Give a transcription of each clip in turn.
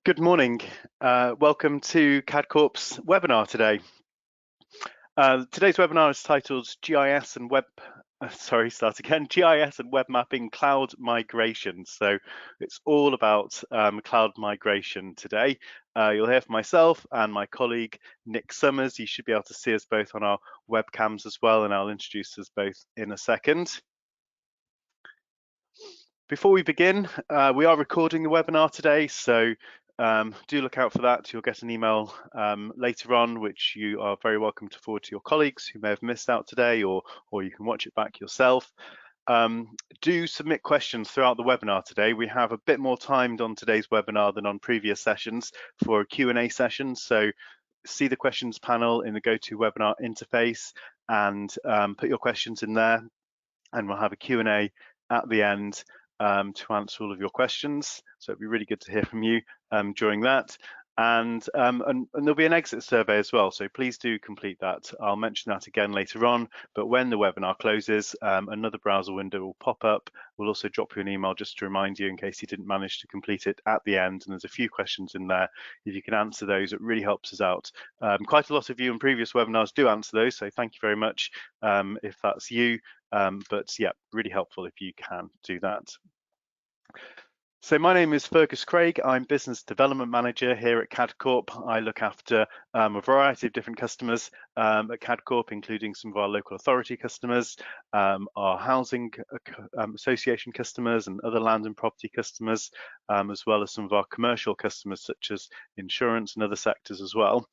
Good morning. Welcome to CAD Corp's webinar today. Today's webinar is titled GIS and Web Mapping Cloud Migration. So it's all about cloud migration today. You'll hear from myself and my colleague Nick Summers. You should be able to see us both on our webcams as well, and I'll introduce us both in a second. Before we begin, we are recording the webinar today, so do look out for that. You'll get an email later on, which you are very welcome to forward to your colleagues who may have missed out today, or you can watch it back yourself. Do submit questions throughout the webinar today. We have a bit more time on today's webinar than on previous sessions for a Q&A session, so see the questions panel in the GoToWebinar interface and put your questions in there, and we'll have a Q&A at the end to answer all of your questions. So it'd be really good to hear from you during that. And there'll be an exit survey as well, so please do complete that. I'll mention that again later on, but when the webinar closes, another browser window will pop up. We'll also drop you an email just to remind you in case you didn't manage to complete it at the end, and there's a few questions in there. If you can answer those, it really helps us out. Quite a lot of you in previous webinars do answer those, so thank you very much if that's you. But yeah, really helpful if you can do that. So my name is Fergus Craig. I'm Business Development Manager here at CAD Corp. I look after a variety of different customers at CAD Corp, including some of our local authority customers, our housing association customers and other land and property customers, as well as some of our commercial customers such as insurance and other sectors as well.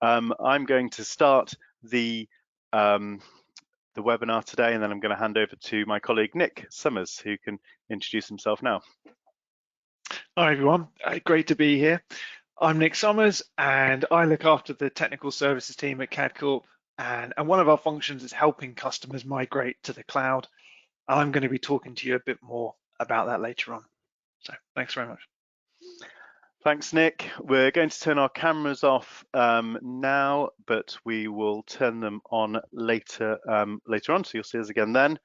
I'm going to start the webinar today, and then I'm going to hand over to my colleague Nick Summers, who can introduce himself now. Hi everyone, great to be here. I'm Nick Summers and I look after the technical services team at CAD Corp, and one of our functions is helping customers migrate to the cloud. I'm going to be talking to you a bit more about that later on. So thanks very much. Thanks, Nick. We're going to turn our cameras off now, but we will turn them on later on, so you'll see us again then.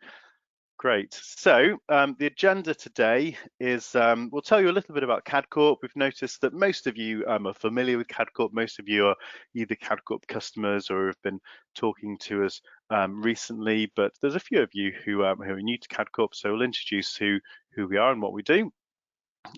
Great. So the agenda today is we'll tell you a little bit about CAD Corp. We've noticed that most of you are familiar with CAD Corp. Most of you are either CAD Corp customers or have been talking to us recently, but there's a few of you who are new to CAD Corp, so we'll introduce who we are and what we do.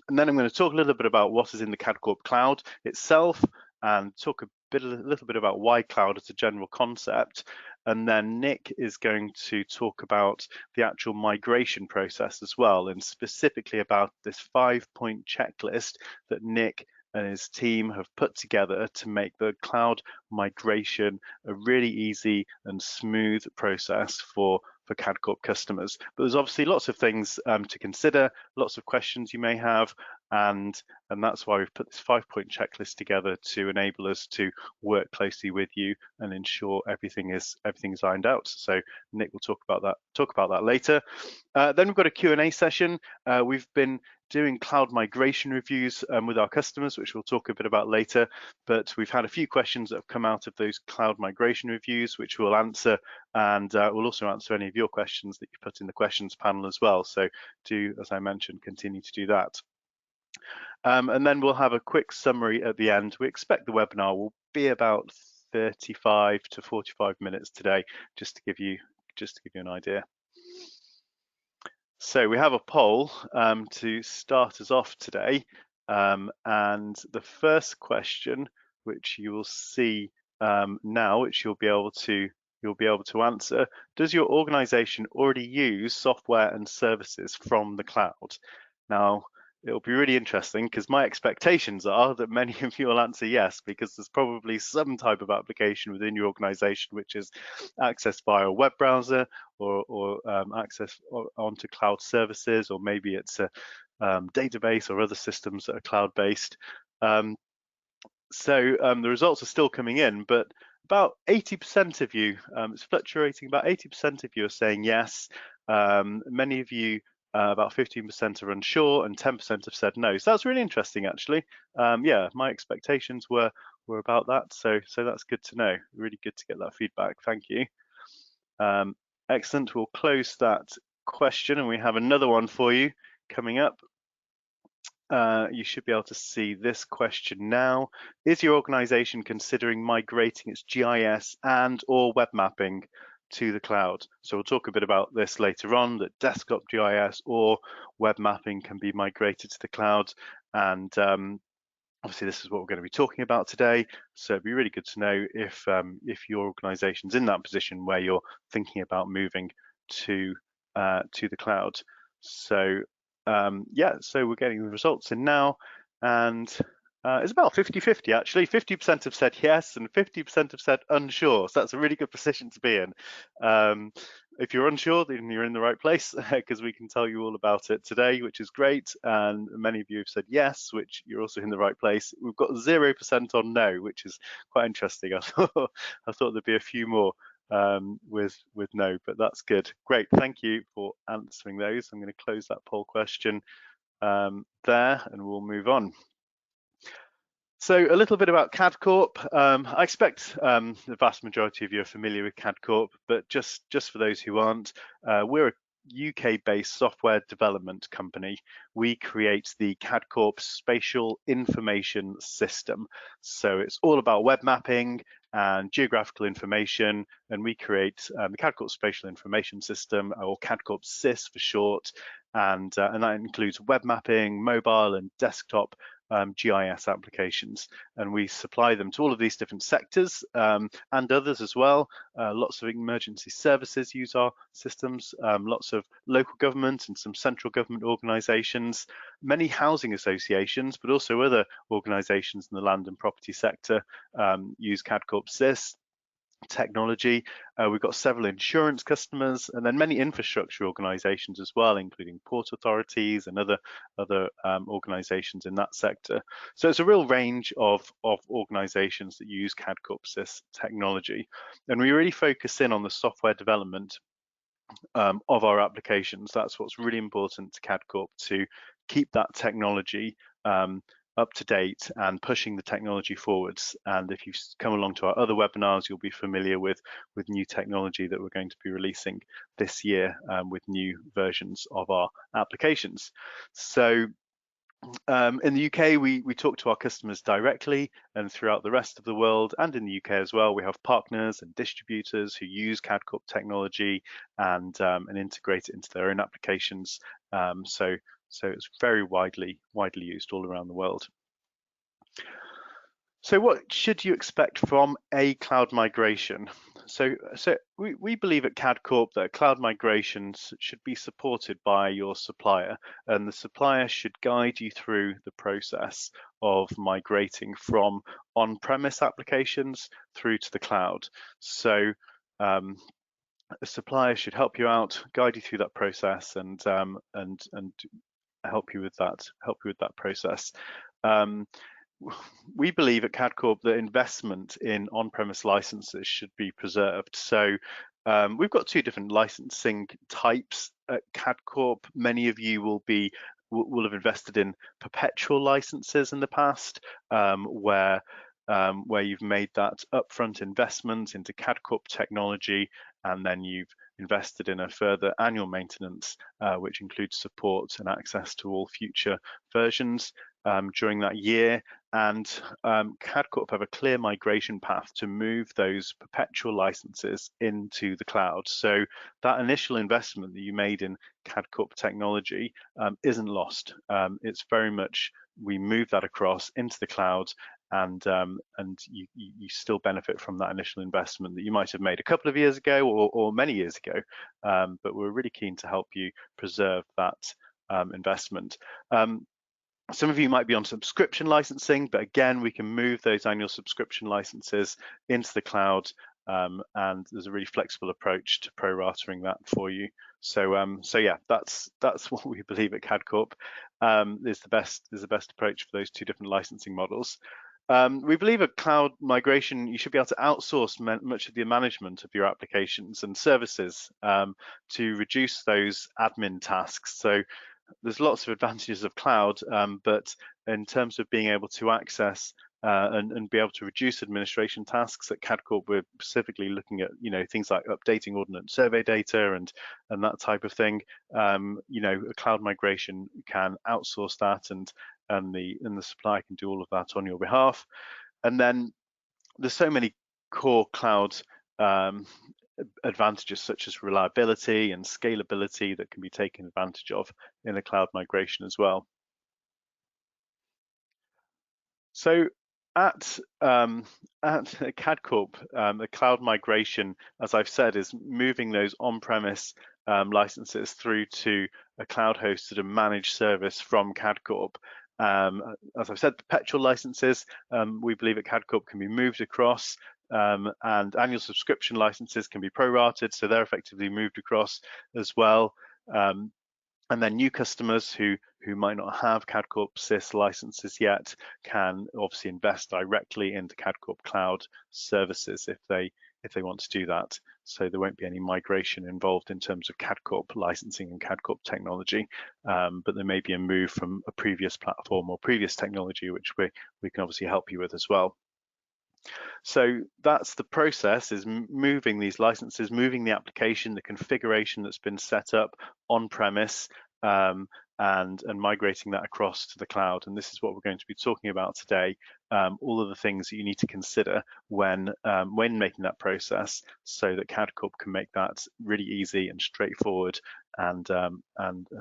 And then I'm going to talk a little bit about what is in the CAD Corp cloud itself, and talk a little bit about why cloud is a general concept. And then Nick is going to talk about the actual migration process as well, and specifically about this 5-point checklist that Nick and his team have put together to make the cloud migration a really easy and smooth process for CAD Corp customers. But there's obviously lots of things to consider, lots of questions you may have, and that's why we've put this 5-point checklist together to enable us to work closely with you and ensure everything is ironed out. So Nick will talk about that later. Then we've got a Q&A session. We've been doing cloud migration reviews with our customers, which we'll talk a bit about later, but we've had a few questions that have come out of those cloud migration reviews, which we'll answer, and we'll also answer any of your questions that you put in the questions panel as well. So do, as I mentioned, continue to do that. And then we'll have a quick summary at the end. We expect the webinar will be about 35 to 45 minutes today, just to give you an idea. So we have a poll to start us off today, and the first question, which you will see now, which you'll be able to answer: does your organization already use software and services from the cloud? Now, it'll be really interesting because my expectations are that many of you will answer yes, because there's probably some type of application within your organization which is accessed via a web browser or access onto cloud services, or maybe it's a database or other systems that are cloud-based. So the results are still coming in, but about 80% of you, it's fluctuating, about 80% of you are saying yes. Many of you, about 15% are unsure, and 10% have said no. So that's really interesting, actually. Yeah, my expectations were about that, so that's good to know. Really good to get that feedback. Thank you. Excellent. We'll close that question, and we have another one for you coming up. you should be able to see this question now. Is your organization considering migrating its GIS and or web mapping to the cloud? So we'll talk a bit about this later on, that desktop GIS or web mapping can be migrated to the cloud. And obviously this is what we're going to be talking about today. So it'd be really good to know if your organization's in that position where you're thinking about moving to the cloud. So yeah, so we're getting the results in now, and it's about 50-50 actually. 50% have said yes and 50% have said unsure. So that's a really good position to be in. If you're unsure, then you're in the right place because we can tell you all about it today, which is great. And many of you have said yes, which you're also in the right place. We've got 0% on no, which is quite interesting. I thought there'd be a few more with no, but that's good. Great, thank you for answering those. I'm going to close that poll question there, and we'll move on. So a little bit about CAD Corp. I expect the vast majority of you are familiar with CAD Corp, but just for those who aren't, we're a UK-based software development company. We create the CAD Corp Spatial Information System. So it's all about web mapping and geographical information, and we create the CAD Corp Spatial Information System, or CAD Corp SIS for short, and that includes web mapping, mobile and desktop GIS applications, and we supply them to all of these different sectors and others as well. Lots of emergency services use our systems, lots of local government and some central government organisations, many housing associations, but also other organisations in the land and property sector use CAD Corp SIS technology. We've got several insurance customers, and then many infrastructure organizations as well, including port authorities and other organizations in that sector. So it's a real range of organizations that use CAD Corp SIS technology, and we really focus in on the software development of our applications. That's what's really important to CAD Corp, to keep that technology up to date and pushing the technology forwards. And if you've come along to our other webinars, you'll be familiar with new technology that we're going to be releasing this year with new versions of our applications. So in the UK, we talk to our customers directly, and throughout the rest of the world and in the UK as well, we have partners and distributors who use CAD Corp technology and integrate it into their own applications. So it's very widely used all around the world. So what should you expect from a cloud migration? So we believe at CAD Corp that cloud migrations should be supported by your supplier, and the supplier should guide you through the process of migrating from on-premise applications through to the cloud. So a supplier should help you out, guide you through that process, and help you with that process. We believe at CAD Corp that investment in on-premise licenses should be preserved. So we've got two different licensing types at CAD Corp. Many of you will have invested in perpetual licenses in the past, where you've made that upfront investment into CAD Corp technology, and then you've invested in a further annual maintenance, which includes support and access to all future versions during that year. And CAD Corp have a clear migration path to move those perpetual licenses into the cloud. So that initial investment that you made in CAD Corp technology isn't lost. It's very much, we move that across into the cloud, and you still benefit from that initial investment that you might have made a couple of years ago or many years ago. But we're really keen to help you preserve that investment. Some of you might be on subscription licensing, but again, we can move those annual subscription licenses into the cloud, and there's a really flexible approach to pro-ratering that for you. So yeah, that's what we believe at CAD Corp is the best approach for those two different licensing models. We believe a cloud migration, you should be able to outsource much of the management of your applications and services to reduce those admin tasks. So there's lots of advantages of cloud, but in terms of being able to access and be able to reduce administration tasks at CAD Corp, we're specifically looking at things like updating ordnance survey data and that type of thing. A cloud migration can outsource that and the supplier can do all of that on your behalf. And then there's so many core cloud advantages such as reliability and scalability that can be taken advantage of in a cloud migration as well. So at CAD Corp, the cloud migration, as I've said, is moving those on-premise licenses through to a cloud-hosted and managed service from CAD Corp. As I've said, perpetual licenses, we believe at CAD Corp can be moved across, and annual subscription licenses can be prorated, so they're effectively moved across as well. And then new customers who might not have CAD Corp SIS licenses yet can obviously invest directly into CAD Corp Cloud services if they want to do that. So there won't be any migration involved in terms of CAD Corp licensing and CAD Corp technology, but there may be a move from a previous platform or previous technology, which we can obviously help you with as well. So that's the process, is moving these licenses, moving the application, the configuration that's been set up on premise, and migrating that across to the cloud. And this is what we're going to be talking about today, all of the things that you need to consider when making that process, so that CAD Corp can make that really easy and straightforward and a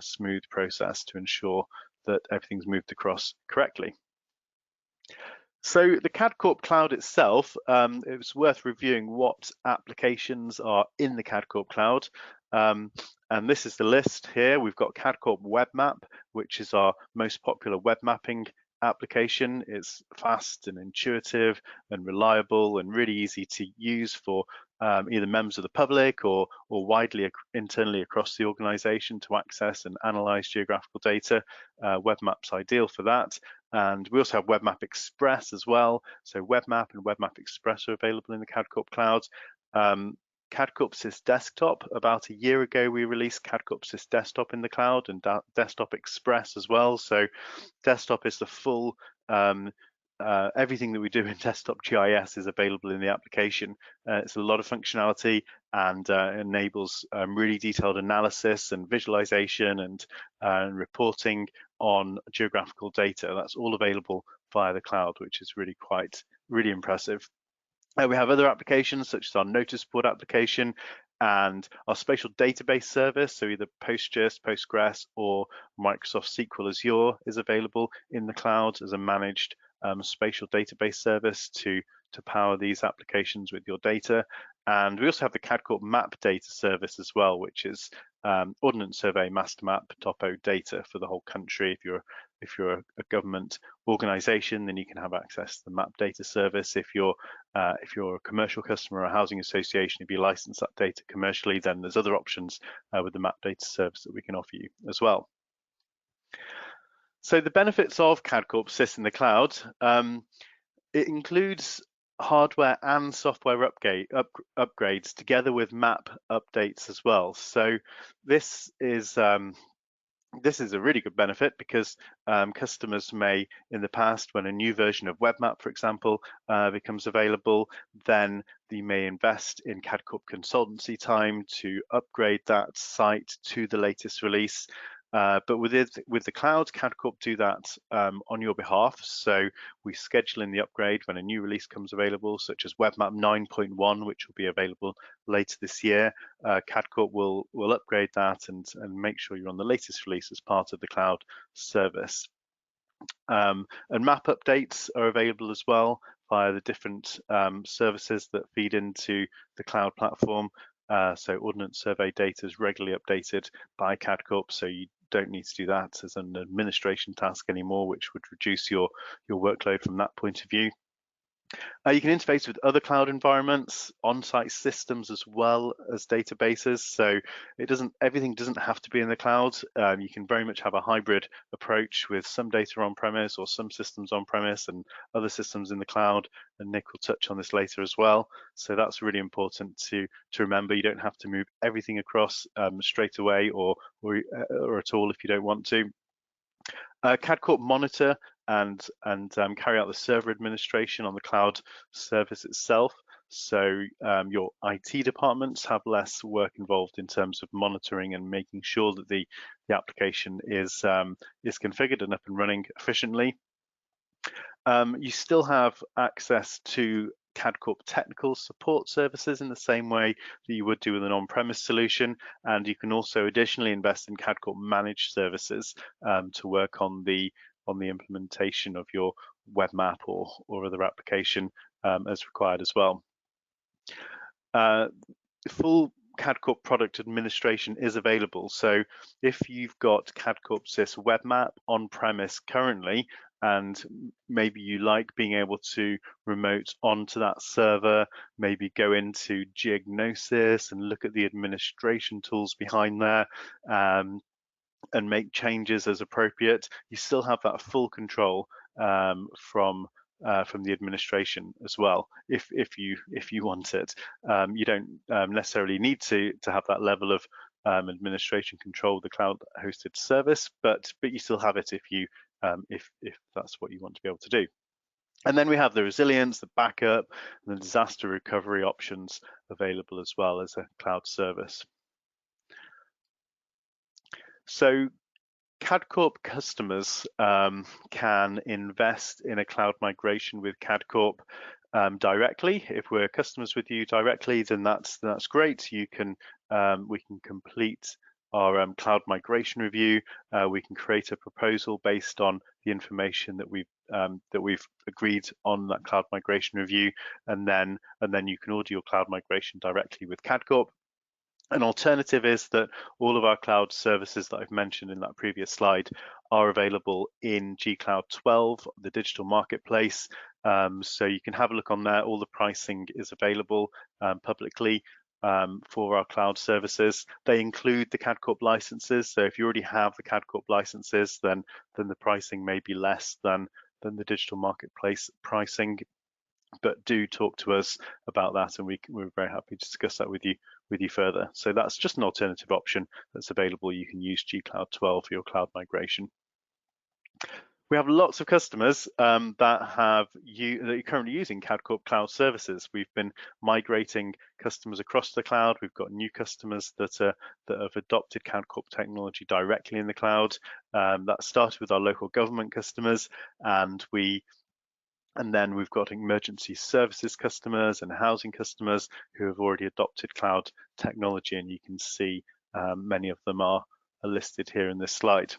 smooth process to ensure that everything's moved across correctly. So the CAD Corp Cloud itself, it was worth reviewing what applications are in the CAD Corp Cloud. And this is the list here. We've got CAD Corp Web Map, which is our most popular web mapping application. It's fast and intuitive and reliable and really easy to use for either members of the public or widely internally across the organization to access and analyze geographical data. Web Map's ideal for that. And we also have Web Map Express as well. So Web Map and Web Map Express are available in the CAD Corp Cloud. CAD Corp SIS Desktop, about a year ago, we released CAD Corp SIS Desktop in the cloud and Desktop Express as well. So Desktop is the full, everything that we do in Desktop GIS is available in the application. It's a lot of functionality and enables really detailed analysis and visualization and reporting on geographical data. That's all available via the cloud, which is really impressive. We have other applications such as our notice board application and our spatial database service. So either PostGIS, Postgres, or Microsoft SQL Azure is available in the cloud as a managed spatial database service to power these applications with your data. And we also have the CAD Corp Map Data Service as well, which is Ordnance Survey Master Map topo data for the whole country. If you're a government organization, then you can have access to the Map Data Service. If you're a commercial customer or a housing association, if you license that data commercially, then there's other options with the Map Data Service that we can offer you as well. So the benefits of CAD Corp SIS in the cloud, it includes hardware and software upgrades together with map updates as well. So this is a really good benefit because customers may, in the past, when a new version of Web Map, for example, becomes available, then they may invest in CAD Corp consultancy time to upgrade that site to the latest release. But with the cloud, CAD Corp do that on your behalf. So we schedule in the upgrade when a new release comes available, such as Web Map 9.1, which will be available later this year. CAD Corp will upgrade that and make sure you're on the latest release as part of the cloud service. And map updates are available as well via the different services that feed into the cloud platform. So Ordnance Survey data is regularly updated by CAD Corp, so you don't need to do that as an administration task anymore, which would reduce your workload from that point of view. You can interface with other cloud environments, on-site systems, as well as databases. So everything doesn't have to be in the cloud. You can very much have a hybrid approach with some data on-premise or some systems on-premise and other systems in the cloud. And Nick will touch on this later as well. So that's really important to remember. You don't have to move everything across straight away or at all if you don't want to. CAD Corp monitor and carry out the server administration on the cloud service itself. So your IT departments have less work involved in terms of monitoring and making sure that the application is configured and up and running efficiently. You still have access to CAD Corp technical support services in the same way that you would do with an on-premise solution, and you can also additionally invest in CAD Corp managed services to work on the implementation of your web map or other application as required as well. Full CAD Corp product administration is available. So if you've got CAD Corp Sys web map on premise currently, and maybe you like being able to remote onto that server, maybe go into Diagnosis and look at the administration tools behind there, and make changes as appropriate, you still have that full control from the administration as well, if you want it. You don't necessarily need to have that level of administration control, the cloud hosted service, but you still have it if you if that's what you want to be able to do. And then we have the resilience, the backup, and the disaster recovery options available as well as a cloud service. So CAD Corp customers can invest in a cloud migration with CAD Corp directly. If we're customers with you directly, then that's great. You can we can complete our cloud migration review. We can create a proposal based on the information that we've agreed on that cloud migration review, and then you can order your cloud migration directly with CAD Corp. An alternative is that all of our cloud services that I've mentioned in that previous slide are available in G-Cloud 12, the digital marketplace. So you can have a look on there. All the pricing is available publicly for our cloud services. They include the CAD Corp licenses. So if you already have the CAD Corp licenses, then the pricing may be less than the digital marketplace pricing. But do talk to us about that, and we're very happy to discuss that with you further. So that's just an alternative option that's available. You can use G-Cloud 12 for your cloud migration. We have lots of customers that are currently using CAD Corp cloud services. We've been migrating customers across the cloud. We've got new customers that have adopted CAD Corp technology directly in the cloud. That started with our local government customers, and then we've got emergency services customers and housing customers who have already adopted cloud technology, and you can see many of them are listed here in this slide.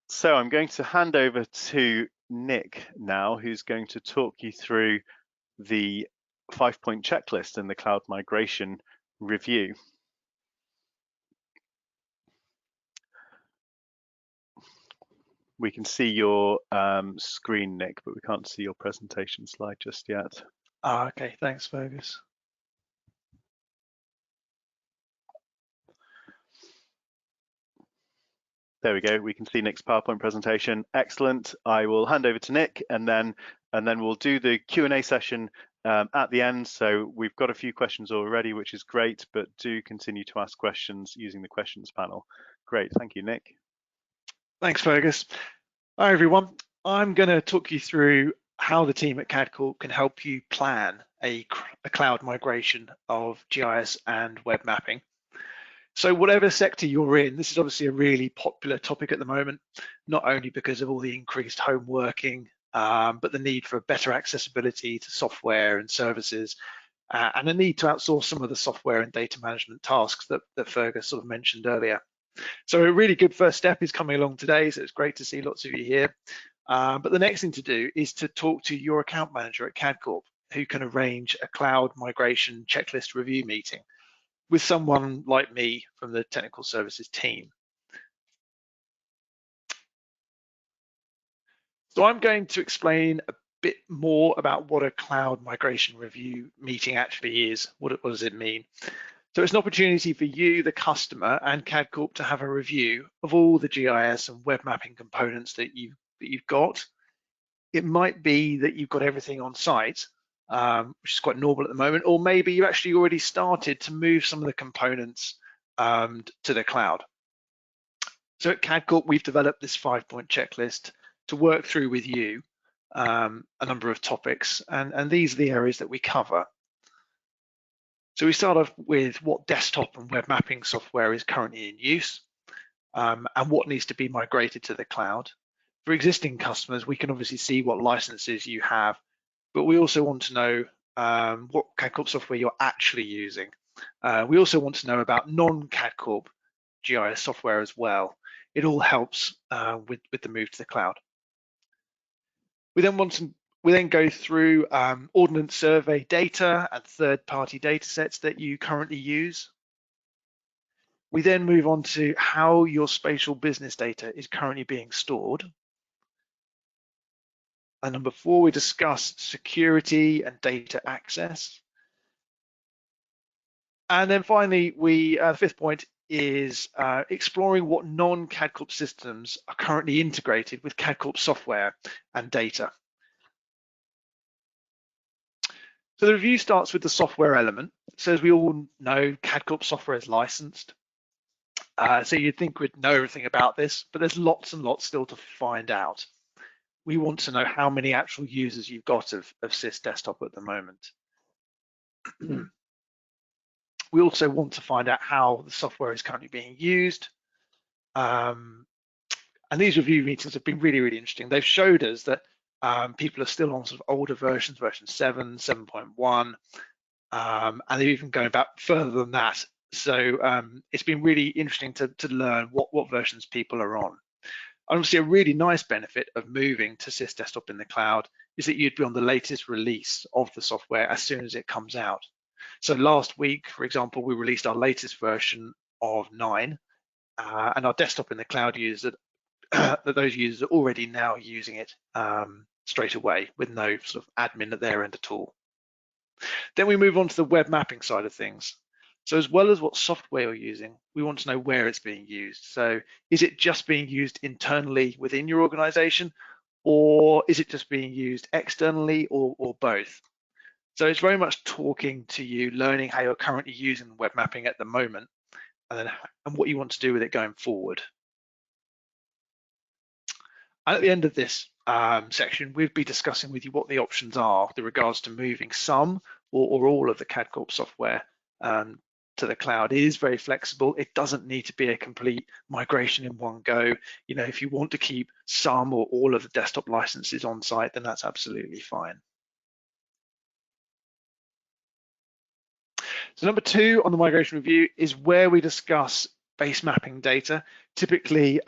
So I'm going to hand over to Nick now, who's going to talk you through the 5-point checklist and the cloud migration review. We can see your screen, Nick, but we can't see your presentation slide just yet. Okay, thanks, Fergus. There we go. We can see Nick's PowerPoint presentation. Excellent. I will hand over to Nick, and then we'll do the Q&A session at the end. So we've got a few questions already, which is great, but do continue to ask questions using the questions panel. Great. Thank you, Nick. Thanks, Fergus. Hi, everyone. I'm going to talk you through how the team at CAD Corp can help you plan a cloud migration of GIS and web mapping. So whatever sector you're in, this is obviously a really popular topic at the moment, not only because of all the increased home working, but the need for better accessibility to software and services, and a need to outsource some of the software and data management tasks that Fergus sort of mentioned earlier. So a really good first step is coming along today, so it's great to see lots of you here. But the next thing to do is to talk to your account manager at CAD Corp, who can arrange a cloud migration checklist review meeting with someone like me from the technical services team. So I'm going to explain a bit more about what a cloud migration review meeting actually is. What does it mean? So it's an opportunity for you, the customer, and CAD Corp to have a review of all the GIS and web mapping components that you've got. It might be that you've got everything on site, which is quite normal at the moment, or maybe you actually already started to move some of the components to the cloud. So at CAD Corp, we've developed this 5-point checklist to work through with you a number of topics, and these are the areas that we cover. So we start off with what desktop and web mapping software is currently in use, and what needs to be migrated to the cloud. For existing customers, we can obviously see what licenses you have, but we also want to know what CAD Corp software you're actually using. We also want to know about non-CAD Corp GIS software as well. It all helps with the move to the cloud. We then go through Ordnance Survey data and third-party data sets that you currently use. We then move on to how your spatial business data is currently being stored. And number 4, we discuss security and data access. And then finally, the 5th point is exploring what non-CAD Corp systems are currently integrated with CAD Corp software and data. So the review starts with the software element. So as we all know, CAD Corp software is licensed. So you'd think we'd know everything about this, but there's lots and lots still to find out. We want to know how many actual users you've got of SIS Desktop at the moment. We also want to find out how the software is currently being used. And these review meetings have been really, really interesting. They've showed us that people are still on sort of older versions, version 7, 7.1, and they're even going back further than that. So it's been really interesting to learn what versions people are on. Obviously, a really nice benefit of moving to SIS Desktop in the cloud is that you'd be on the latest release of the software as soon as it comes out. So last week, for example, we released our latest version of 9, and our desktop in the cloud users, that those users are already now using it straight away with no sort of admin at their end at all. Then we move on to the web mapping side of things. So as well as what software you're using, we want to know where it's being used. So is it just being used internally within your organization, or is it just being used externally, or both? So it's very much talking to you, learning how you're currently using web mapping at the moment, and what you want to do with it going forward. And at the end of this section, we'll be discussing with you what the options are with regards to moving some or all of the CAD Corp software to the cloud. It is very flexible. It doesn't need to be a complete migration in one go. You know, if you want to keep some or all of the desktop licenses on site, then that's absolutely fine. So number 2 on the migration review is where we discuss base mapping data. Typically,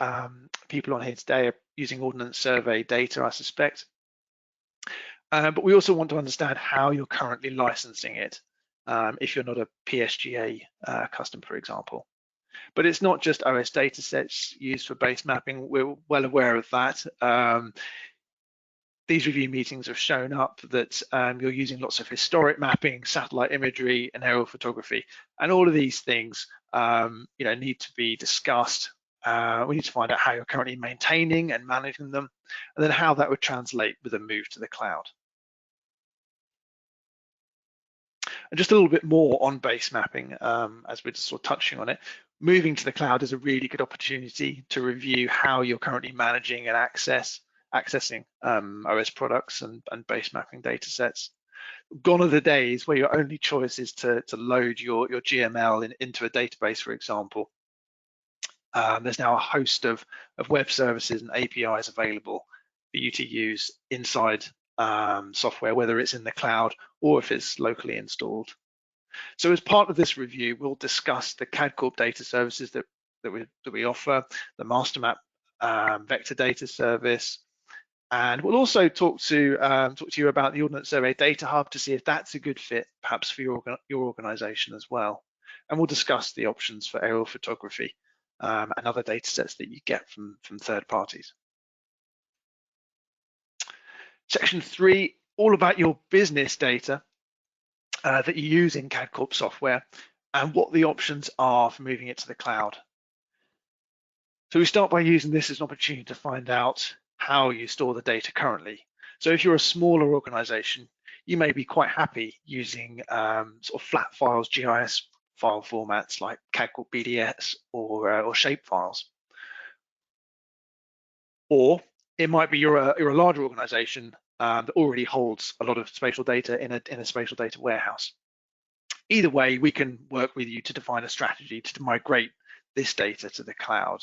people on here today are using Ordnance Survey data, I suspect. But we also want to understand how you're currently licensing it, if you're not a PSGA customer, for example. But it's not just OS data sets used for base mapping. We're well aware of that. These review meetings have shown up that you're using lots of historic mapping, satellite imagery, and aerial photography, and all of these things, need to be discussed. We need to find out how you're currently maintaining and managing them, and then how that would translate with a move to the cloud. And just a little bit more on base mapping, as we're just sort of touching on it. Moving to the cloud is a really good opportunity to review how you're currently managing and accessing OS products and base mapping data sets. Gone are the days where your only choice is to load your GML into a database, for example. There's now a host of web services and APIs available for you to use inside software, whether it's in the cloud or if it's locally installed. So as part of this review, we'll discuss the CAD Corp data services that we offer, the Mastermap vector data service, and we'll also talk to you about the Ordnance Survey Data Hub to see if that's a good fit, perhaps for your organization as well. And we'll discuss the options for aerial photography and other data sets that you get from third parties. Section 3, all about your business data that you use in CAD Corp software and what the options are for moving it to the cloud. So we start by using this as an opportunity to find out how you store the data currently. So if you're a smaller organization, you may be quite happy using sort of flat files, GIS file formats like CAD Corp BDS or shape files. Or it might be you're a larger organization that already holds a lot of spatial data in a spatial data warehouse. Either way, we can work with you to define a strategy to migrate this data to the cloud.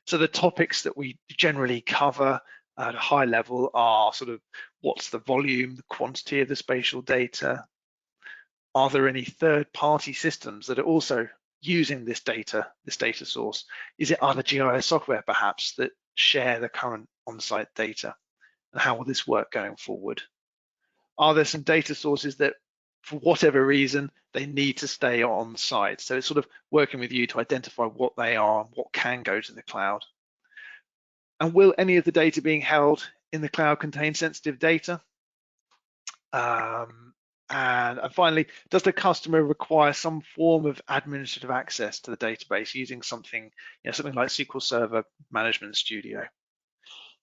So the topics that we generally cover at a high level are sort of what's the volume, the quantity of the spatial data? Are there any third-party systems that are also using this data source? Is it other GIS software perhaps that share the current on-site data? And how will this work going forward? Are there some data sources that, for whatever reason, they need to stay on site? So it's sort of working with you to identify what they are and what can go to the cloud. And will any of the data being held in the cloud contain sensitive data? And finally, does the customer require some form of administrative access to the database using something, something like SQL Server Management Studio?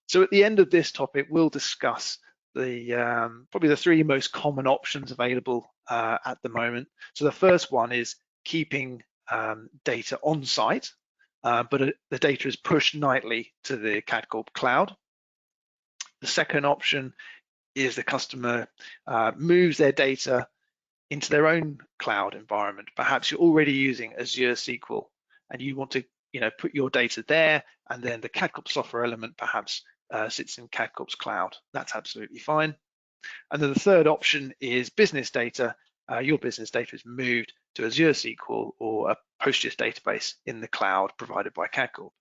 So at the end of this topic, we'll discuss the probably the three most common options available at the moment. So the first one is keeping data on site, but the data is pushed nightly to the CAD Corp cloud. The second option is the customer moves their data into their own cloud environment. Perhaps you're already using Azure SQL and you want to put your data there, and then the CAD Corp software element perhaps sits in CAD Corp's cloud. That's absolutely fine. And then the third option is business data. Your business data is moved to Azure SQL or a PostGIS database in the cloud provided by CAD Corp.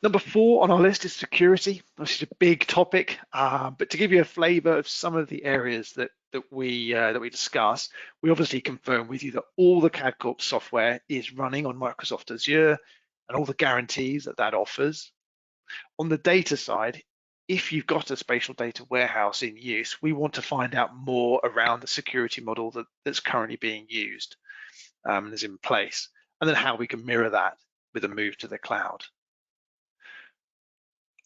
Number 4 on our list is security. This is a big topic, but to give you a flavor of some of the areas that we discuss, we obviously confirm with you that all the CAD Corp software is running on Microsoft Azure and all the guarantees that offers. On the data side, if you've got a spatial data warehouse in use, we want to find out more around the security model that's currently being used and is in place, and then how we can mirror that with a move to the cloud.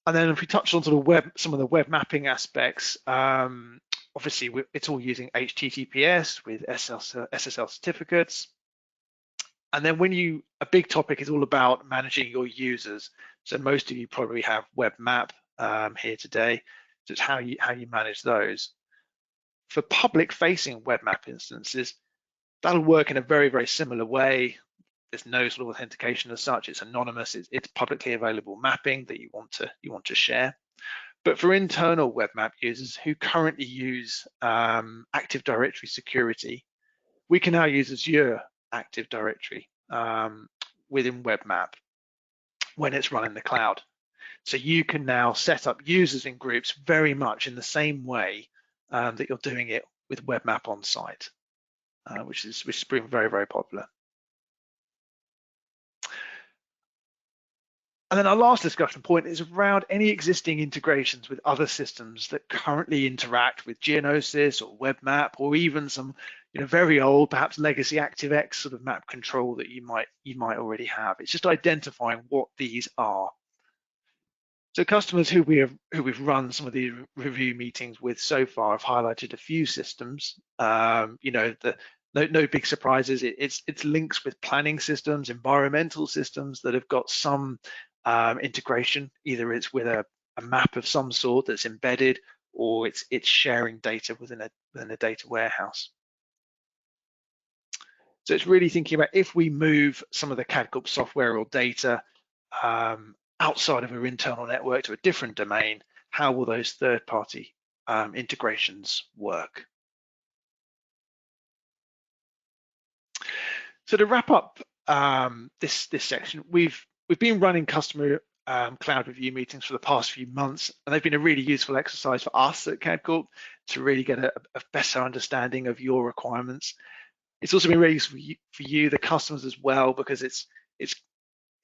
And then if we touch on sort of some of the web mapping aspects, obviously it's all using HTTPS with SSL certificates. And then a big topic is all about managing your users. So most of you probably have web map here today. So it's how you manage those. For public facing web map instances, that'll work in a very, very similar way. There's no sort of authentication as such. It's anonymous. It's publicly available mapping that you want to share. But for internal web map users who currently use Active Directory security, we can now use Azure Active Directory within web map when it's run in the cloud. So you can now set up users in groups very much in the same way that you're doing it with web map on site, which is proving very, very popular. And then our last discussion point is around any existing integrations with other systems that currently interact with Geonosis or WebMap, or even some very old, perhaps legacy ActiveX sort of map control that you might already have. It's just identifying what these are. So customers who we've run some of these review meetings with so far have highlighted a few systems. No big surprises. It's links with planning systems, environmental systems that have got some integration. Either it's with a map of some sort that's embedded, or it's sharing data within a data warehouse. So it's really thinking about, if we move some of the CAD Corp software or data outside of our internal network to a different domain, how will those third-party integrations work? So to wrap up this section, we've been running customer cloud review meetings for the past few months, and they've been a really useful exercise for us at CAD Corp to really get a better understanding of your requirements. It's also been really useful for you, the customers, as well, because it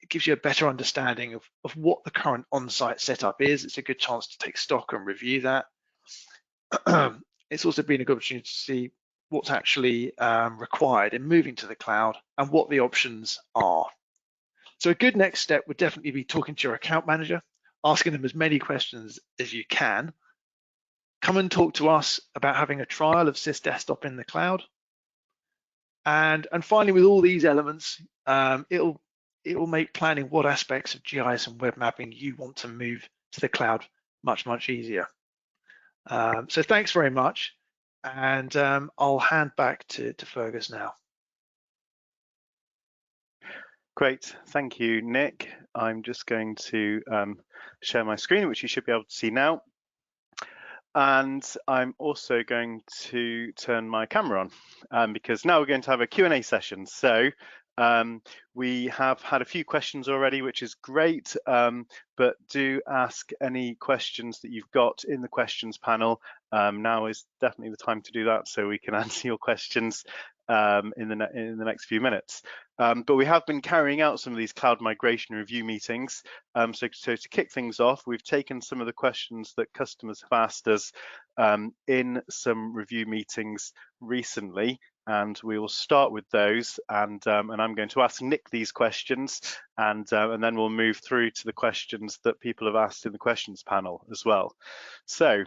gives you a better understanding of what the current on-site setup is. It's a good chance to take stock and review that. It's also been a good opportunity to see what's actually required in moving to the cloud and what the options are. So a good next step would definitely be talking to your account manager, asking them as many questions as you can. Come and talk to us about having a trial of SysDesktop in the cloud. And finally, with all these elements, it'll it will make planning what aspects of GIS and web mapping you want to move to the cloud much, much easier. So thanks very much, and I'll hand back to Fergus now. Great, thank you, Nick. I'm just going to share my screen, which you should be able to see now. And I'm also going to turn my camera on because now we're going to have a Q&A session. So we have had a few questions already, which is great, but do ask any questions that you've got in the questions panel. Now is definitely the time to do that so we can answer your questions in the next few minutes. But we have been carrying out some of these cloud migration review meetings. So to kick things off, we've taken some of the questions that customers have asked us in some review meetings recently, and we will start with those. And I'm going to ask Nick these questions, and then we'll move through to the questions that people have asked in the questions panel as well. So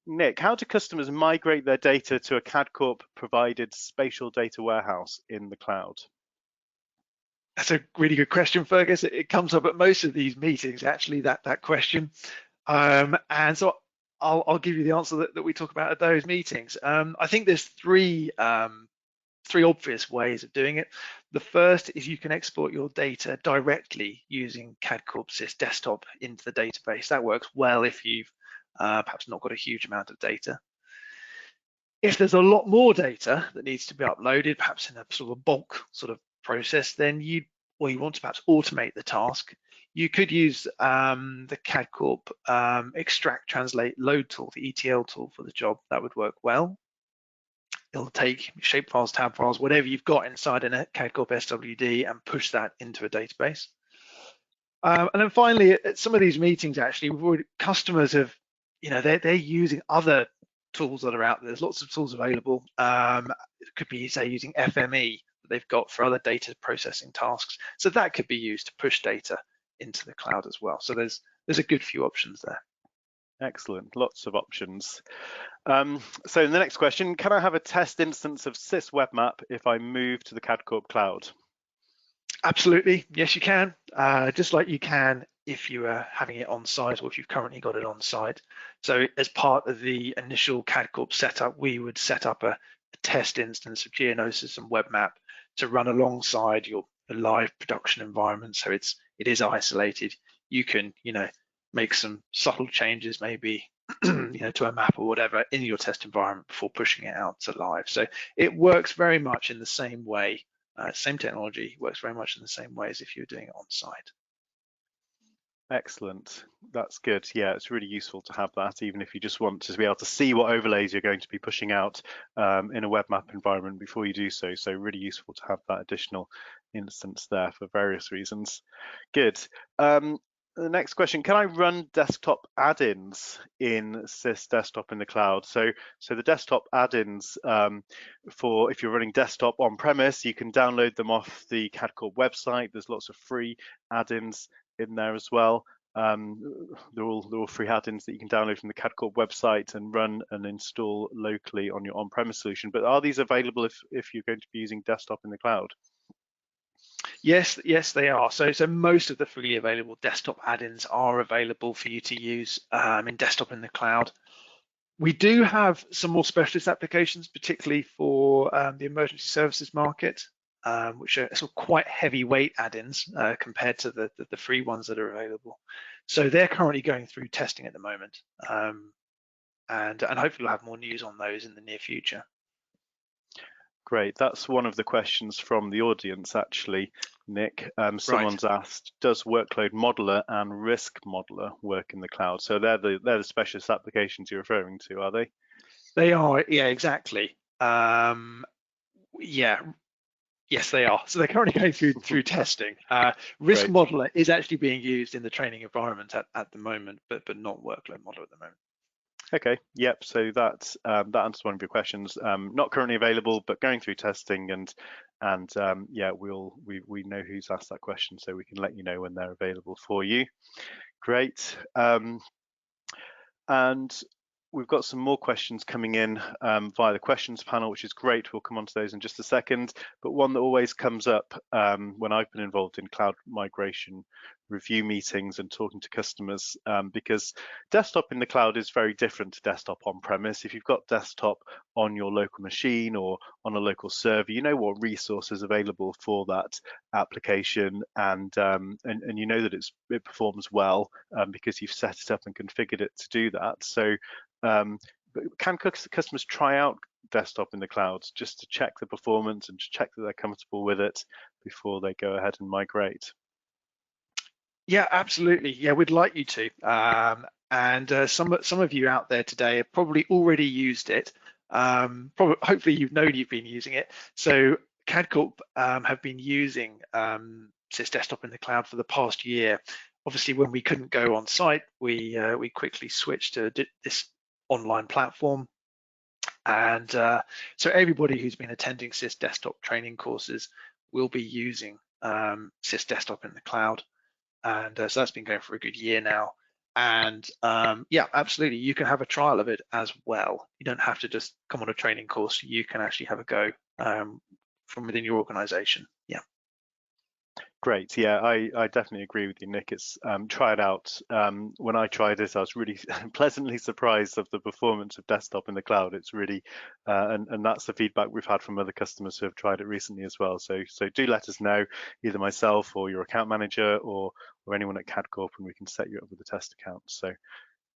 Nick, how do customers migrate their data to a CAD Corp provided spatial data warehouse in the cloud? That's a really good question, Fergus. It comes up at most of these meetings, actually, that question. And so I'll give you the answer that we talk about at those meetings. I think there's three obvious ways of doing it. The first is you can export your data directly using CAD Corp Sys Desktop into the database. That works well if you've perhaps not got a huge amount of data. If there's a lot more data that needs to be uploaded, perhaps in a sort of a bulk sort of process, then you want to perhaps automate the task, you could use the CAD Corp extract, translate, load tool, the ETL tool for the job. That would work well. It'll take shape files, tab files, whatever you've got inside a CAD Corp SWD and push that into a database. And then finally, at some of these meetings, actually, customers have, they're using other tools that are out there. There's lots of tools available. It could be, say, using FME that they've got for other data processing tasks. So that could be used to push data into the cloud as well. So there's a good few options there. Excellent, lots of options. So the next question, can I have a test instance of Sys Web Map if I move to the CAD Corp cloud? Absolutely, yes you can. Just like you can if you are having it on site or if you've currently got it on site. So as part of the initial CAD Corp setup, we would set up a test instance of GNOSys and Web Map to run alongside your live production environment. So it is isolated. You can, make some subtle changes, maybe to a map or whatever in your test environment before pushing it out to live. So it works very much in the same way. Same technology works very much in the same way as if you're doing it on site. Excellent, that's good. Yeah, it's really useful to have that, even if you just want to be able to see what overlays you're going to be pushing out in a web map environment before you do so. So really useful to have that additional instance there for various reasons. Good. The next question, can I run desktop add-ins in Sys Desktop in the cloud? So the desktop add-ins, for if you're running desktop on-premise, you can download them off the CAD Corp website. There's lots of free add-ins in there as well. They're all free add-ins that you can download from the CAD Corp website and run and install locally on your on-premise solution. But are these available if you're going to be using desktop in the cloud? Yes, they are. So most of the freely available desktop add-ins are available for you to use in desktop in the cloud. We do have some more specialist applications, particularly for the emergency services market, which are sort of quite heavyweight add-ins compared to the free ones that are available. So they're currently going through testing at the moment, and hopefully we'll have more news on those in the near future. Great, that's one of the questions from the audience actually, Nick. Someone's asked, does Workload Modeler and Risk Modeler work in the cloud? So they're the specialist applications you're referring to, are they? They are, yeah, exactly. Yes, they are. So they're currently going through testing. Risk Modeler is actually being used in the training environment at the moment, but not Workload Modeler at the moment. Okay, yep, so that answers one of your questions. Not currently available, but going through testing, and yeah, we know who's asked that question, so we can let you know when they're available for you. Great. And we've got some more questions coming in via the questions panel, which is great. We'll come on to those in just a second. But one that always comes up when I've been involved in cloud migration review meetings and talking to customers, because desktop in the cloud is very different to desktop on premise. If you've got desktop on your local machine or on a local server, you know what resources are available for that application, and you know that it performs well because you've set it up and configured it to do that. So but can customers try out desktop in the cloud just to check the performance and to check that they're comfortable with it before they go ahead and migrate? Yeah, absolutely. Yeah, we'd like you to. Some of you out there today have probably already used it. Hopefully you've known you've been using it. So CAD Corp have been using SIS Desktop in the cloud for the past year. Obviously, when we couldn't go on site, we quickly switched to this online platform. And so everybody who's been attending SIS Desktop training courses will be using SIS Desktop in the cloud. And so that's been going for a good year now. And yeah, absolutely, you can have a trial of it as well. You don't have to just come on a training course. You can actually have a go from within your organization. Yeah. Great. Yeah, I definitely agree with you, Nick. It's try it out. When I tried it, I was really pleasantly surprised of the performance of desktop in the cloud. It's really, and that's the feedback we've had from other customers who have tried it recently as well. So do let us know, either myself or your account manager or anyone at CAD Corp, and we can set you up with a test account. So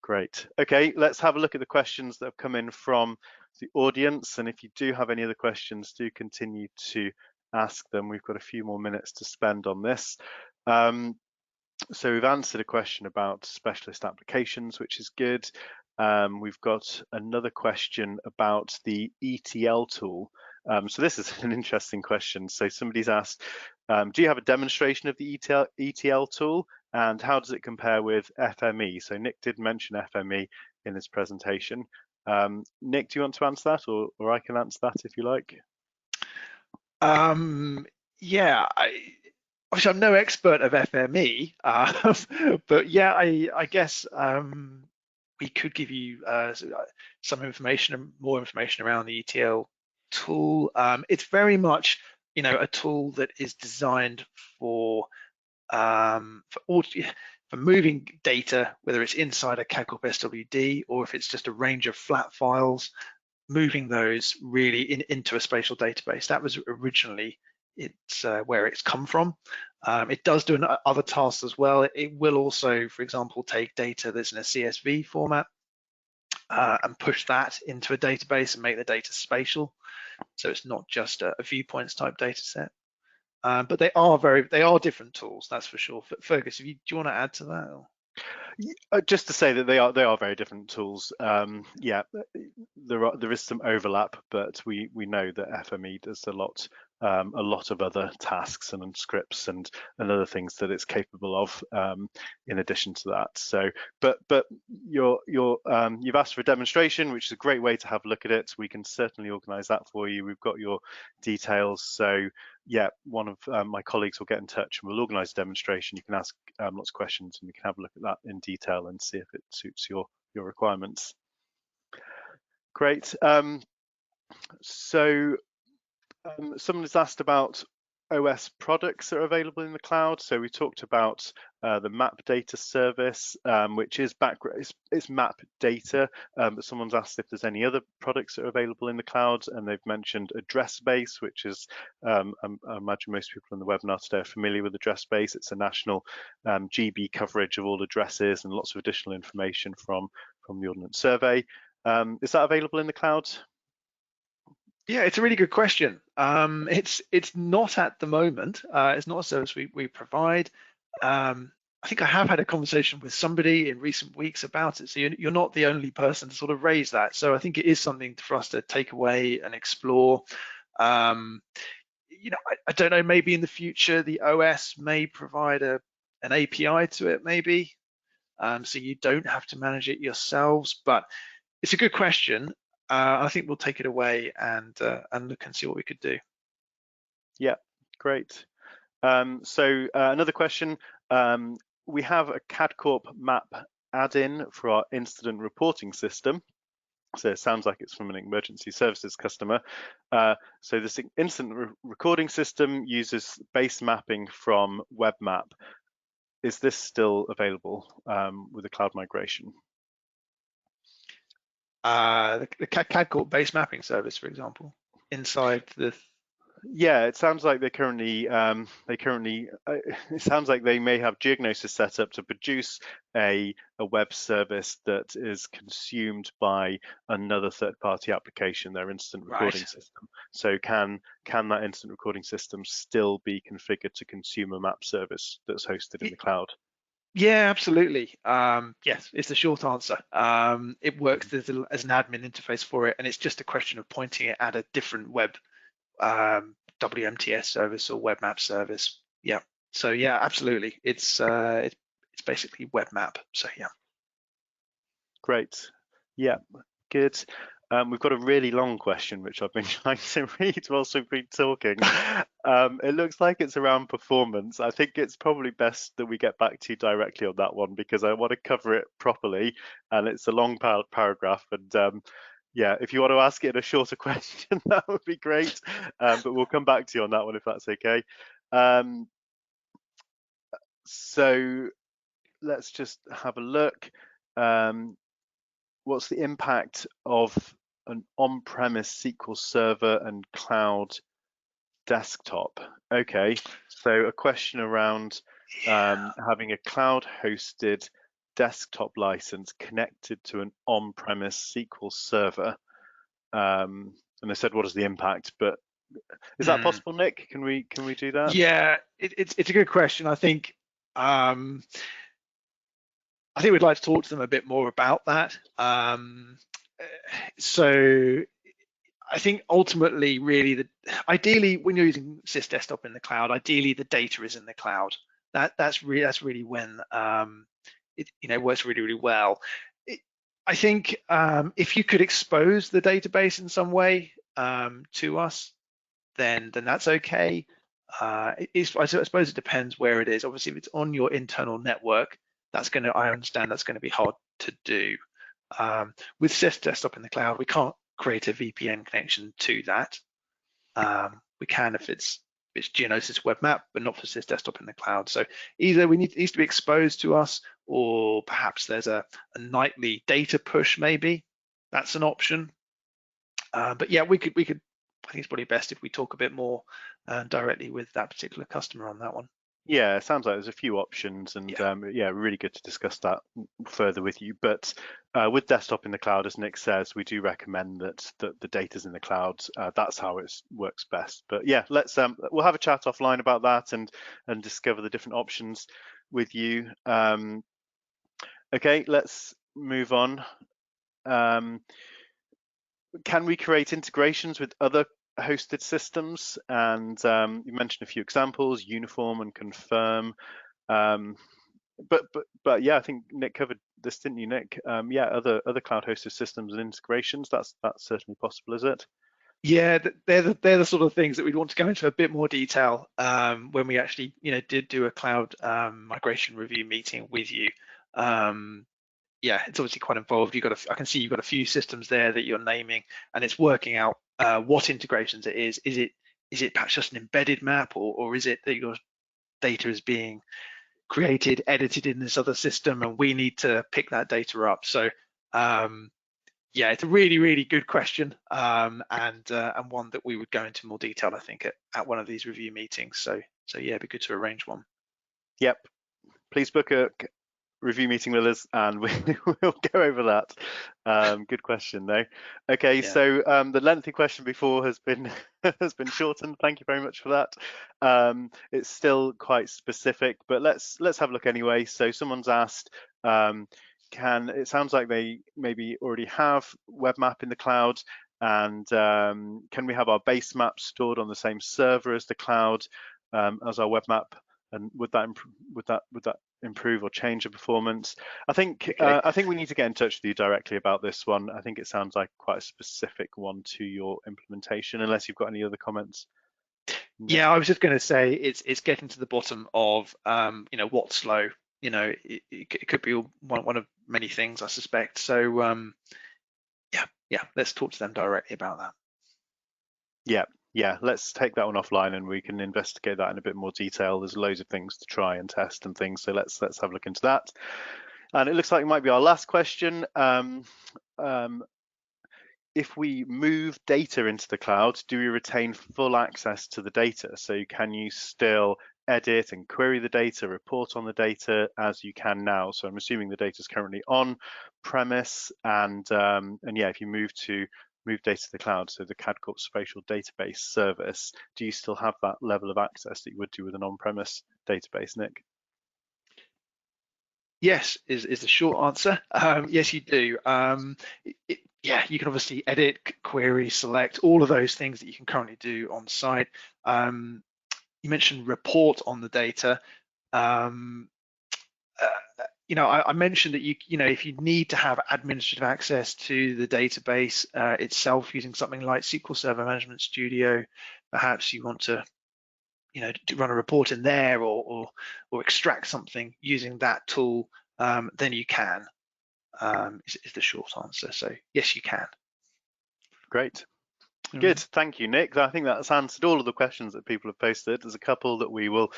great. Okay, let's have a look at the questions that have come in from the audience. And if you do have any other questions, do continue to ask them. We've got a few more minutes to spend on this. So we've answered a question about specialist applications, which is good. We've got another question about the ETL tool. So this is an interesting question. So somebody's asked, do you have a demonstration of the ETL tool, and how does it compare with FME? So Nick did mention FME in his presentation. Nick, do you want to answer that, or I can answer that if you like? Yeah, obviously I'm no expert of FME, but yeah, I guess we could give you some information, more information around the ETL tool. It's very much, a tool that is designed for moving data, whether it's inside a CAD Corp SWD or if it's just a range of flat files, moving those really into a spatial database. That was originally where it's come from. It does do other tasks as well. It will also, for example, take data that's in a CSV format and push that into a database and make the data spatial. So it's not just a viewpoints type data set. But they are different tools, that's for sure. Fergus, do you want to add to that? Or? Just to say that they are very different tools. Yeah, there is some overlap, but we know that FME does a lot of other tasks and scripts and other things that it's capable of in addition to that. So, but you've asked for a demonstration, which is a great way to have a look at it. We can certainly organise that for you. We've got your details. So yeah, one of my colleagues will get in touch and we'll organise a demonstration. You can ask lots of questions and we can have a look at that in detail and see if it suits your requirements. Great. So someone has asked about OS products that are available in the cloud. So we talked about the map data service, which is it's map data, but someone's asked if there's any other products that are available in the cloud, and they've mentioned Addressbase, which is I imagine most people in the webinar today are familiar with Addressbase. It's a national GB coverage of all addresses and lots of additional information from the Ordnance Survey. Is that available in the cloud? Yeah, it's a really good question. It's not at the moment. It's not a service we provide. I think I have had a conversation with somebody in recent weeks about it. So you're not the only person to sort of raise that. So I think it is something for us to take away and explore. I don't know, maybe in the future, the OS may provide an API to it, maybe. So you don't have to manage it yourselves, but it's a good question. I think we'll take it away and look and see what we could do. Yeah, great. So another question. We have a CAD Corp map add-in for our incident reporting system. So it sounds like it's from an emergency services customer. So this instant recording system uses base mapping from WebMap. Is this still available with a cloud migration? The CAD Corp base mapping service, for example, inside the. Yeah, it sounds like it sounds like they may have Geognosis set up to produce a web service that is consumed by another third-party application, their instant recording Right. system. So can that instant recording system still be configured to consume a map service that's hosted in the cloud? Yeah, absolutely. Yes, it's the short answer. It works as an admin interface for it, and it's just a question of pointing it at a different web WMTS service or web map service. Yeah. So yeah, absolutely. It's basically web map. So yeah. Great. Yeah, good. We've got a really long question, which I've been trying to read whilst we've been talking. It looks like it's around performance. I think it's probably best that we get back to you directly on that one because I want to cover it properly, and it's a long paragraph. And yeah, if you want to ask it in a shorter question, that would be great. But we'll come back to you on that one if that's okay. So let's just have a look. What's the impact of an on-premise SQL Server and cloud desktop? Okay, so a question around having a cloud-hosted desktop license connected to an on-premise SQL Server. And they said, what is the impact? But is that possible, Nick? Can we do that? Yeah, it's a good question. I think we'd like to talk to them a bit more about that. So I think ultimately, really, ideally, when you're using Sys Desktop in the cloud, ideally the data is in the cloud. That's really when it works really well. I think if you could expose the database in some way to us, then that's okay. I suppose it depends where it is. Obviously, if it's on your internal network, I understand that's going to be hard to do. With Sys Desktop in the cloud, we can't create a VPN connection to that. We can if it's Geonosis Web Map, but not for Sys Desktop in the cloud. So either it needs to be exposed to us, or perhaps there's a nightly data push. Maybe that's an option. But yeah, we could. I think it's probably best if we talk a bit more directly with that particular customer on that one. Yeah, it sounds like there's a few options, and yeah, really good to discuss that further with you. But with desktop in the cloud, as Nick says, we do recommend that the data's in the cloud. That's how it works best. But yeah, we'll have a chat offline about that and discover the different options with you. Okay, let's move on. Can we create integrations with other hosted systems? And you mentioned a few examples: Uniform and Confirm. But yeah, I think Nick covered this, didn't you, Nick? Yeah, other cloud hosted systems and integrations. That's certainly possible, is it? Yeah, they're the sort of things that we'd want to go into a bit more detail when we actually did do a cloud migration review meeting with you. Yeah, it's obviously quite involved. I can see you've got a few systems there that you're naming, and it's working out what integrations it is. Is it perhaps just an embedded map, or is it that your data is being created, edited in this other system, and we need to pick that data up? So yeah, it's a really good question, and one that we would go into more detail, I think, at one of these review meetings. So yeah, it'd be good to arrange one. Yep. Please book a review meeting with us, and we'll go over that. Good question, though. Okay, Yeah. so the lengthy question before has been has been shortened. Thank you very much for that. It's still quite specific, but let's have a look anyway. So someone's asked, it sounds like they maybe already have web map in the cloud, and can we have our base map stored on the same server as the cloud as our web map? And would that improve or change the performance? I think we need to get in touch with you directly about this one. I think it sounds like quite a specific one to your implementation, unless you've got any other comments. Yeah, I was just going to say it's getting to the bottom of what's slow. It could be one of many things, I suspect. So yeah, let's talk to them directly about that. Yeah, let's take that one offline and we can investigate that in a bit more detail. There's loads of things to try and test and things, so let's have a look into that. And it looks like it might be our last question. If we move data into the cloud, do we retain full access to the data? So can you still edit and query the data, report on the data as you can now? So I'm assuming the data is currently on premise, and yeah, if you move data to the cloud, so the CAD Corp Spatial Database Service, do you still have that level of access that you would do with an on-premise database, Nick? Yes, is the short answer. Yes, you do. Yeah, you can obviously edit, query, select, all of those things that you can currently do on site. You mentioned report on the data. I mentioned that if you need to have administrative access to the database itself using something like SQL Server Management Studio, perhaps you want to run a report in there or extract something using that tool, then you can, is the short answer. So yes, you can. Great. Good, thank you, Nick. I think that's answered all of the questions that people have posted. There's a couple that we will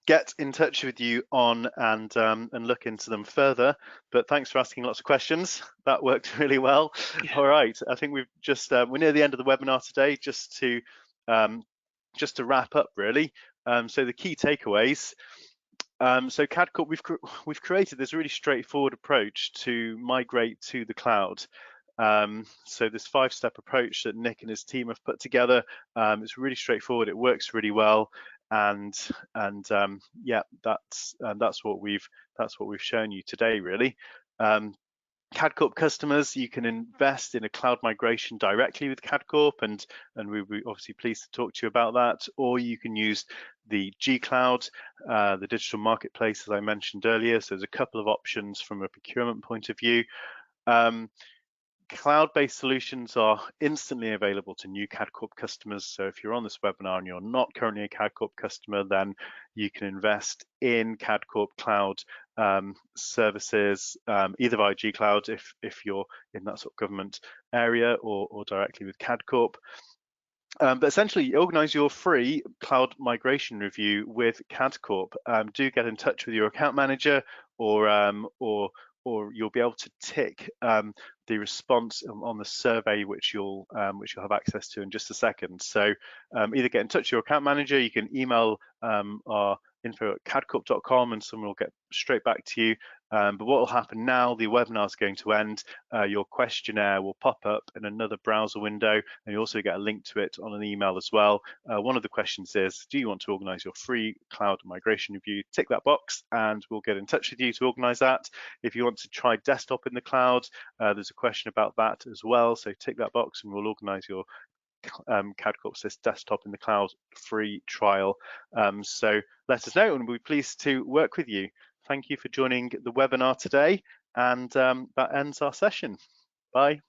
get in touch with you on and look into them further. But thanks for asking lots of questions. That worked really well. Yeah. All right, I think we've just we're near the end of the webinar today. Just to wrap up, really. So the key takeaways. So CAD Corp, we've created this really straightforward approach to migrate to the cloud. So this 5-step approach that Nick and his team have put together, it's really straightforward. It works really well, and yeah, that's what we've shown you today, really. CAD Corp customers, you can invest in a cloud migration directly with CAD Corp, and we'll be obviously pleased to talk to you about that. Or you can use the G Cloud, the digital marketplace, as I mentioned earlier. So there's a couple of options from a procurement point of view. Cloud-based solutions are instantly available to new CAD Corp customers. So if you're on this webinar and you're not currently a CAD Corp customer, then you can invest in CAD Corp cloud services, either via G Cloud if you're in that sort of government area, or directly with CAD Corp. But essentially, you organize your free cloud migration review with CAD Corp. Do get in touch with your account manager, or you'll be able to tick the response on the survey, which you'll have access to in just a second. So either get in touch with your account manager, you can email our info@cadcorp.com and someone will get straight back to you. But what will happen now, the webinar is going to end, your questionnaire will pop up in another browser window, and you also get a link to it on an email as well. One of the questions is, do you want to organize your free cloud migration review? Tick that box and we'll get in touch with you to organize that. If you want to try desktop in the cloud, there's a question about that as well, so tick that box and we'll organize your CAD Corp desktop in the cloud free trial. So let us know and we'll be pleased to work with you. Thank you for joining the webinar today, and that ends our session. Bye.